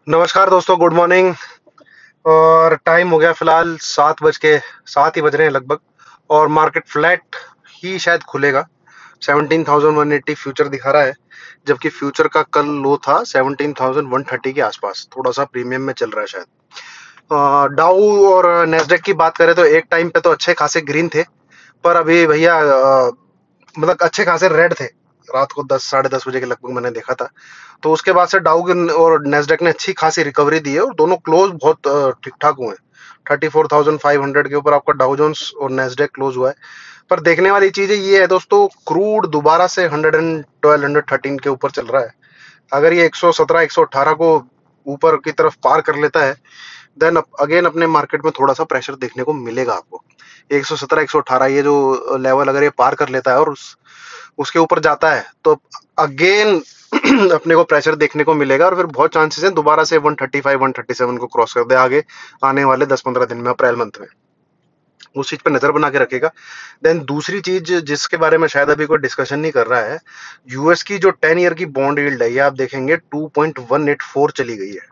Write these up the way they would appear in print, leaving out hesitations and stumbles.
नमस्कार दोस्तों, good morning. और टाइम हो गया फिलहाल 7 ही बज रहे हैं लगभग। और मार्केट फ्लैट ही शायद खुलेगा। 17,180 फ्यूचर दिखा रहा है, जबकि फ्यूचर का कल लो था 17,130 के आसपास, थोड़ा सा प्रीमियम में चल रहा है शायद। डाउ और नेस्डेक की बात करें तो एक टाइम पे तो अच्छे खासे ग्रीन थे, पर अभी भैया मतलब अच्छे खासे रेड थे। रात को 10 साढ़े 10 बजे के लगभग मैंने देखा था। तो उसके बाद से डाउ और नेस्डेक ने अच्छी खासी रिकवरी दी है और दोनों क्लोज बहुत ठीक ठाक हुए हैं। 34,500 के ऊपर आपका डाउ जोन्स और नेस्डेक क्लोज हुआ है। पर देखने वाली चीज ये है दोस्तों, क्रूड दोबारा से 112 113 के ऊपर चल रहा है। अगर ये 117 118 को ऊपर की तरफ पार कर लेता है, देन अगेन अपने मार्केट में थोड़ा सा प्रेशर देखने को मिलेगा आपको। 117 118 ये जो लेवल अगर ये पार कर लेता है और उसके ऊपर जाता है, तो अगेन अपने को प्रेशर देखने को मिलेगा और फिर बहुत चांसेस है दोबारा से 135 137 को क्रॉस कर दे आगे आने वाले 10-15 दिन में, अप्रैल मंथ में। उस चीज पे नजर बना के रखेगा। देन दूसरी चीज जिसके बारे में शायद अभी कोई डिस्कशन नहीं कर रहा है, यूएस की जो 10 ईयर की बॉन्ड यील्ड है, ये आप देखेंगे 2.184 चली गई है।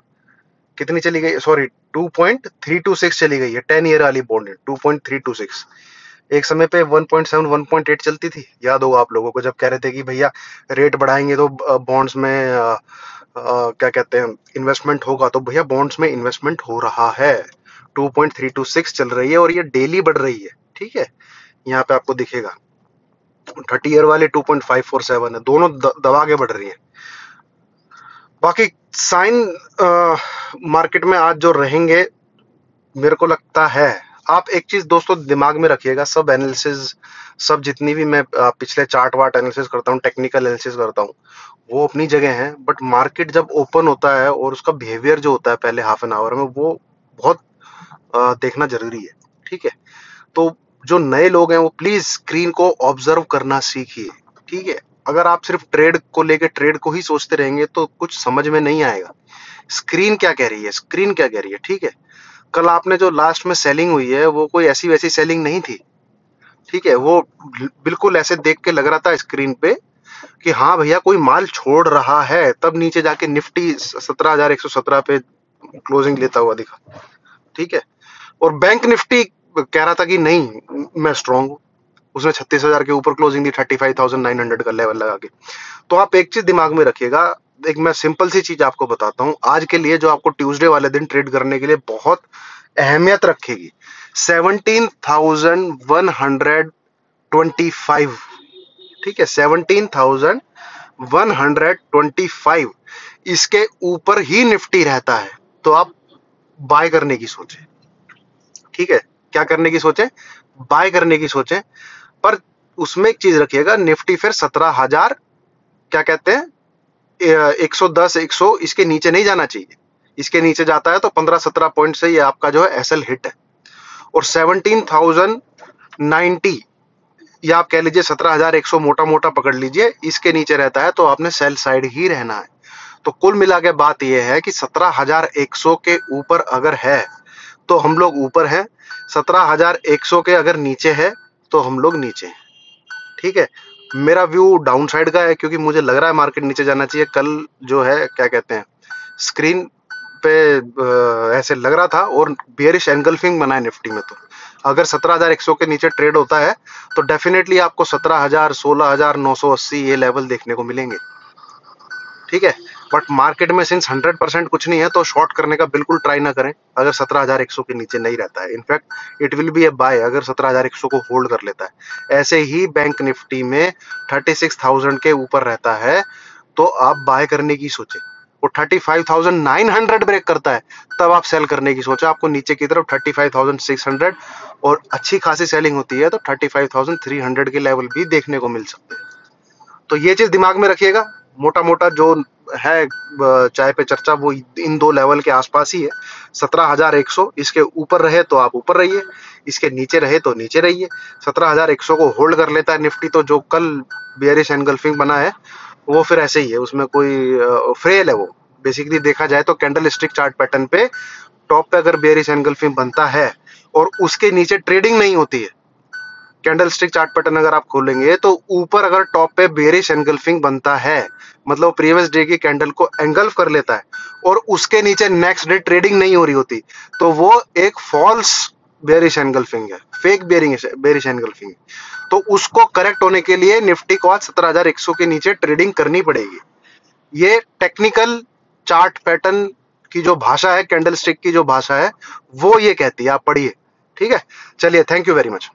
कितनी चली गई, सॉरी, 2.326 चली गई है। 10 ईयर वाली बॉन्ड यील्ड 2.326। एक समय पे 1.7 1.8 चलती थी, याद होगा आप लोगों को, जब कह रहे थे कि भैया रेट बढ़ाएंगे तो बॉन्ड्स में क्या कहते हैं इन्वेस्टमेंट होगा। तो भैया बॉन्ड्स में इन्वेस्टमेंट हो रहा है। 2.326 चल रही है और ये डेली बढ़ रही है। ठीक है, यहाँ पे आपको दिखेगा 30 ईयर वाले 2.547 है, दोनों दबा के बढ़ रही है। बाकी साइन मार्केट में आज जो रहेंगे, मेरे को लगता है, आप एक चीज दोस्तों दिमाग में रखिएगा, सब एनालिसिस, सब जितनी भी मैं पिछले चार्ट वार्ट एनालिसिस करता हूँ, टेक्निकल एनालिसिस करता हूँ, वो अपनी जगह है। बट मार्केट जब ओपन होता है और उसका बिहेवियर जो होता है पहले हाफ एन आवर में, वो बहुत देखना जरूरी है। ठीक है, तो जो नए लोग हैं वो प्लीज स्क्रीन को ऑब्जर्व करना सीखिए। ठीक है, अगर आप सिर्फ ट्रेड को लेके ट्रेड को ही सोचते रहेंगे तो कुछ समझ में नहीं आएगा। स्क्रीन क्या कह रही है, स्क्रीन क्या कह रही है। ठीक है, कल आपने जो लास्ट में सेलिंग हुई है वो कोई ऐसी वैसी सेलिंग नहीं थी। ठीक है, वो बिल्कुल ऐसे देख के लग रहा था स्क्रीन पे कि हाँ भैया कोई माल छोड़ रहा है, तब नीचे जाके निफ्टी 17,117 पे क्लोजिंग लेता हुआ दिखा। ठीक है, और बैंक निफ्टी कह रहा था कि नहीं मैं स्ट्रांग हूँ, उसने 36,000 के ऊपर क्लोजिंग दी 35,900 का लेवल लगा के। तो आप एक चीज दिमाग में रखिएगा, एक मैं सिंपल सी चीज आपको बताता हूँ आज के लिए, जो आपको ट्यूसडे वाले दिन ट्रेड करने के लिए बहुत अहमियत रखेगी। 17,125। ठीक है, 17,125, इसके ऊपर ही निफ्टी रहता है तो आप बाय करने की सोचें। ठीक है, क्या करने की सोचें, बाय करने की सोचें। पर उसमें एक चीज रखिएगा, निफ्टी फिर 17,000 क्या कहते हैं 110 100 इसके नीचे नहीं जाना चाहिए। इसके नीचे जाता है तो 15-17 पॉइंट से ये आपका जो है एसएल हिट है। और 17,090 या आप कह लीजिए 17,100 मोटा मोटा पकड़ लीजिए, इसके नीचे रहता है तो आपने सेल साइड ही रहना है। तो कुल मिला के बात यह है कि 17,100 के ऊपर अगर है तो हम लोग ऊपर हैं, 17,100 के अगर नीचे है तो हम लोग नीचे हैं। ठीक है, मेरा व्यू डाउन साइड का है क्योंकि मुझे लग रहा है मार्केट नीचे जाना चाहिए। कल जो है क्या कहते हैं स्क्रीन पे ऐसे लग रहा था और बियरिश एंगल्फिंग बना है निफ्टी में। तो अगर 17,100 के नीचे ट्रेड होता है तो डेफिनेटली आपको 17,000 16,980 ये लेवल देखने को मिलेंगे। ठीक है, बट मार्केट में सिंस 100% कुछ नहीं है तो शॉर्ट करने का बिल्कुल ट्राई ना करें अगर 17,100 के नीचे नहीं रहता है। In fact it will be a by अगर 17,100 को होल्ड कर लेता है। ऐसे ही बैंक निफ्टी में 36,000 के ऊपर रहता है तो आप बाय करने की सोचे। वो 35,900 ब्रेक करता है तब आप सेल करने की सोचे। आपको नीचे की तरफ 35,600 और अच्छी खासी सेलिंग होती है तो 35,300 के लेवल भी देखने को मिल सकते हैं। तो ये चीज दिमाग में रखिएगा। मोटा मोटा जो है चाय पे चर्चा वो इन दो लेवल के आसपास ही है। 17,100 इसके ऊपर रहे तो आप ऊपर रहिए, इसके नीचे रहे तो नीचे रहिए। 17,100 को होल्ड कर लेता है निफ्टी तो जो कल बियरिश एनगल्फिंग बना है वो फिर ऐसे ही है, उसमें कोई फ्रेल है वो। बेसिकली देखा जाए तो कैंडल स्टिक चार्ट पैटर्न पे टॉप पे अगर बियरिश एनगल्फिंग बनता है और उसके नीचे ट्रेडिंग नहीं होती है, कैंडल स्टिक चार्ट पैटर्न अगर आप खोलेंगे तो ऊपर अगर टॉप पे बेरिश एंगल्फिंग बनता है, मतलब प्रीवियस डे की कैंडल को एंगल्फ कर लेता है और उसके नीचे नेक्स्ट डे ट्रेडिंग नहीं हो रही होती, तो वो एक फॉल्स बेरिश एंगल्फिंग है, फेक बेरिश एंगल्फिंग है। तो उसको करेक्ट होने के लिए निफ्टी को आज 17,100 के नीचे ट्रेडिंग करनी पड़ेगी। ये टेक्निकल चार्ट पैटर्न की जो भाषा है, कैंडल स्टिक की जो भाषा है, वो ये कहती है, आप पढ़िए। ठीक है, चलिए, थैंक यू वेरी मच।